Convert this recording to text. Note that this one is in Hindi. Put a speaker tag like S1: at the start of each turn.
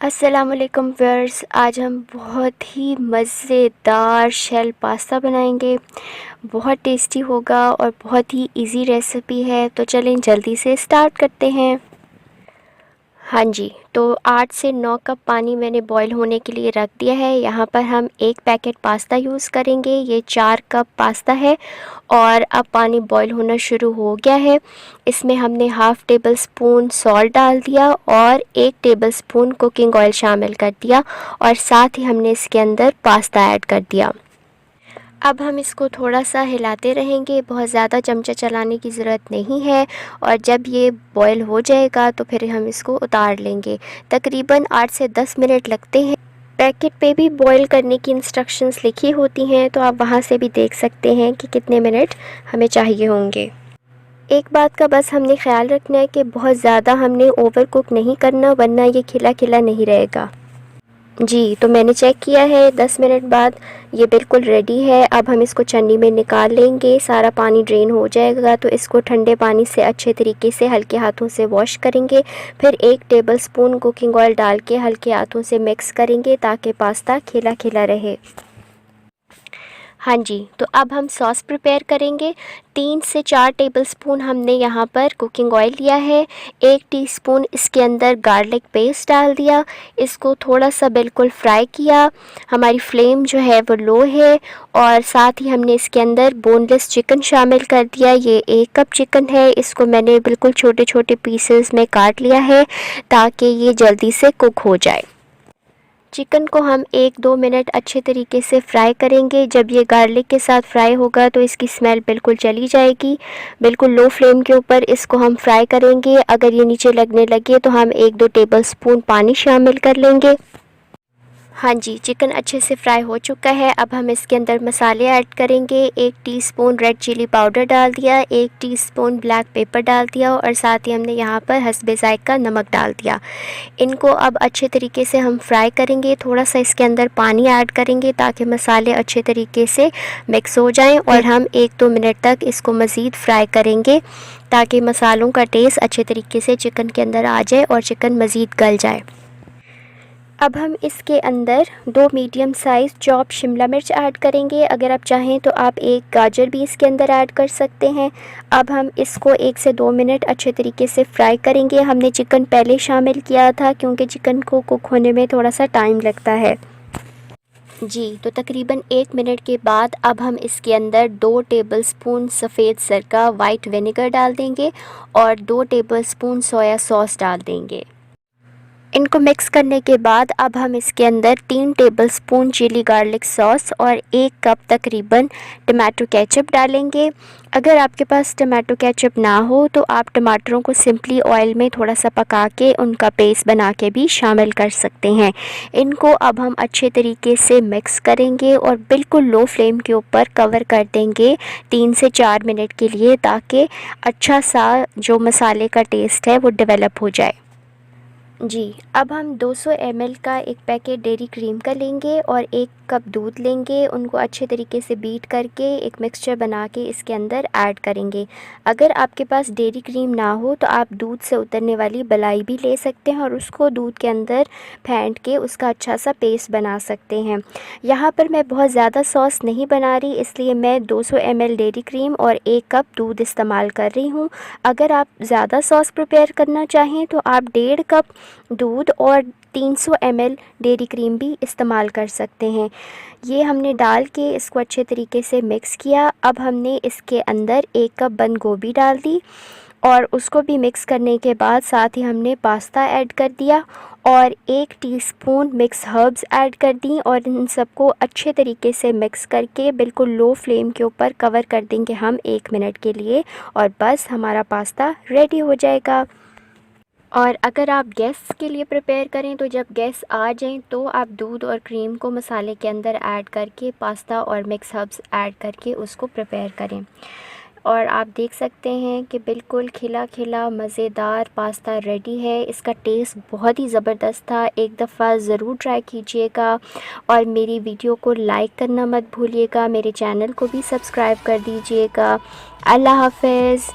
S1: अस्सलामुअलैकुम व्यूअर्स, आज हम बहुत ही मज़ेदार शेल पास्ता बनाएंगे। बहुत टेस्टी होगा और बहुत ही इजी रेसिपी है। तो चलें जल्दी से स्टार्ट करते हैं। हाँ जी, तो 8 से 9 कप पानी मैंने बॉईल होने के लिए रख दिया है। यहाँ पर हम एक पैकेट पास्ता यूज़ करेंगे। ये 4 कप पास्ता है और अब पानी बॉईल होना शुरू हो गया है। इसमें हमने हाफ़ टेबल स्पून सॉल्ट डाल दिया और 1 टेबल स्पून कुकिंग ऑयल शामिल कर दिया और साथ ही हमने इसके अंदर पास्ता ऐड कर दिया। अब हम इसको थोड़ा सा हिलाते रहेंगे, बहुत ज़्यादा चमचा चलाने की ज़रूरत नहीं है। और जब ये बॉईल हो जाएगा तो फिर हम इसको उतार लेंगे। तकरीबन 8 से 10 मिनट लगते हैं। पैकेट पे भी बॉईल करने की इंस्ट्रक्शंस लिखी होती हैं, तो आप वहाँ से भी देख सकते हैं कि कितने मिनट हमें चाहिए होंगे। एक बात का बस हमने ख्याल रखना है कि बहुत ज़्यादा हमने ओवर कुक नहीं करना, वरना ये खिला खिला नहीं रहेगा। जी, तो मैंने चेक किया है 10 मिनट बाद ये बिल्कुल रेडी है। अब हम इसको छन्नी में निकाल लेंगे, सारा पानी ड्रेन हो जाएगा। तो इसको ठंडे पानी से अच्छे तरीके से हल्के हाथों से वॉश करेंगे। फिर 1 टेबल स्पून कुकिंग ऑयल डाल के हल्के हाथों से मिक्स करेंगे ताकि पास्ता खिला खिला रहे। हाँ जी, तो अब हम सॉस प्रिपेयर करेंगे। 3 से 4 टेबलस्पून हमने यहाँ पर कुकिंग ऑयल लिया है। 1 टीस्पून इसके अंदर गार्लिक पेस्ट डाल दिया। इसको थोड़ा सा बिल्कुल फ्राई किया। हमारी फ्लेम जो है वो लो है। और साथ ही हमने इसके अंदर बोनलेस चिकन शामिल कर दिया। ये 1 कप चिकन है। इसको मैंने बिल्कुल छोटे छोटे पीसेस में काट लिया है ताकि ये जल्दी से कुक हो जाए। चिकन को हम 1-2 मिनट अच्छे तरीके से फ्राई करेंगे। जब ये गार्लिक के साथ फ्राई होगा तो इसकी स्मेल बिल्कुल चली जाएगी। बिल्कुल लो फ्लेम के ऊपर इसको हम फ्राई करेंगे। अगर ये नीचे लगने लगे तो हम 1-2 टेबलस्पून पानी शामिल कर लेंगे। हाँ जी, चिकन अच्छे से फ्राई हो चुका है। अब हम इसके अंदर मसाले ऐड करेंगे। 1 टीस्पून रेड चिली पाउडर डाल दिया, 1 टीस्पून ब्लैक पेपर डाल दिया और साथ ही हमने यहाँ पर हस्बे ज़ायक़ा नमक डाल दिया। इनको अब अच्छे तरीके से हम फ्राई करेंगे। थोड़ा सा इसके अंदर पानी ऐड करेंगे ताकि मसाले अच्छे तरीके से मिक्स हो जाएं और हम 1-2 मिनट तक इसको मज़ीद फ्राई करेंगे ताकि मसालों का टेस्ट अच्छे तरीके से चिकन के अंदर आ जाए और चिकन मज़ीद गल जाए। अब हम इसके अंदर 2 मीडियम साइज़ चॉप शिमला मिर्च ऐड करेंगे। अगर आप चाहें तो आप 1 गाजर भी इसके अंदर ऐड कर सकते हैं। अब हम इसको 1 से 2 मिनट अच्छे तरीके से फ्राई करेंगे। हमने चिकन पहले शामिल किया था क्योंकि चिकन को कुक होने में थोड़ा सा टाइम लगता है। जी, तो तकरीबन 1 मिनट के बाद अब हम इसके अंदर 2 टेबलस्पून सफ़ेद सिरका वाइट विनेगर डाल देंगे और 2 टेबलस्पून सोया सॉस डाल देंगे। इनको मिक्स करने के बाद अब हम इसके अंदर 3 टेबलस्पून चिली गार्लिक सॉस और 1 कप तकरीबन टमाटो केचप डालेंगे। अगर आपके पास टमाटो केचप ना हो तो आप टमाटरों को सिंपली ऑयल में थोड़ा सा पका के उनका पेस्ट बना के भी शामिल कर सकते हैं। इनको अब हम अच्छे तरीके से मिक्स करेंगे और बिल्कुल लो फ्लेम के ऊपर कवर कर देंगे 3 से 4 मिनट के लिए ताकि अच्छा सा जो मसाले का टेस्ट है वो डेवलप हो जाए। जी, अब हम 200 ml का एक पैकेट डेयरी क्रीम का लेंगे और 1 कप दूध लेंगे। उनको अच्छे तरीके से बीट करके एक मिक्सचर बना के इसके अंदर ऐड करेंगे। अगर आपके पास डेयरी क्रीम ना हो तो आप दूध से उतरने वाली मलाई भी ले सकते हैं और उसको दूध के अंदर फेंट के उसका अच्छा सा पेस्ट बना सकते हैं। यहाँ पर मैं बहुत ज़्यादा सॉस नहीं बना रही, इसलिए मैं 200 ml डेयरी क्रीम और 1 कप दूध इस्तेमाल कर रही हूँ। अगर आप ज़्यादा सॉस प्रिपेयर करना चाहें तो आप 1.5 कप दूध और 300 ml डेयरी क्रीम भी इस्तेमाल कर सकते हैं। ये हमने डाल के इसको अच्छे तरीके से मिक्स किया। अब हमने इसके अंदर 1 कप बंद गोभी डाल दी और उसको भी मिक्स करने के बाद साथ ही हमने पास्ता ऐड कर दिया और 1 टीस्पून मिक्स हर्ब्स ऐड कर दी और इन सबको अच्छे तरीके से मिक्स करके बिल्कुल लो फ्लेम के ऊपर कवर कर देंगे हम 1 मिनट के लिए और बस हमारा पास्ता रेडी हो जाएगा। और अगर आप गेस्ट के लिए प्रिपेयर करें तो जब गेस्ट आ जाएं तो आप दूध और क्रीम को मसाले के अंदर ऐड करके पास्ता और मिक्स हर्ब्स ऐड करके उसको प्रिपेयर करें। और आप देख सकते हैं कि बिल्कुल खिला खिला मज़ेदार पास्ता रेडी है। इसका टेस्ट बहुत ही ज़बरदस्त था। एक दफ़ा ज़रूर ट्राई कीजिएगा और मेरी वीडियो को लाइक करना मत भूलिएगा। मेरे चैनल को भी सब्सक्राइब कर दीजिएगा। अल्लाह हाफ़िज़।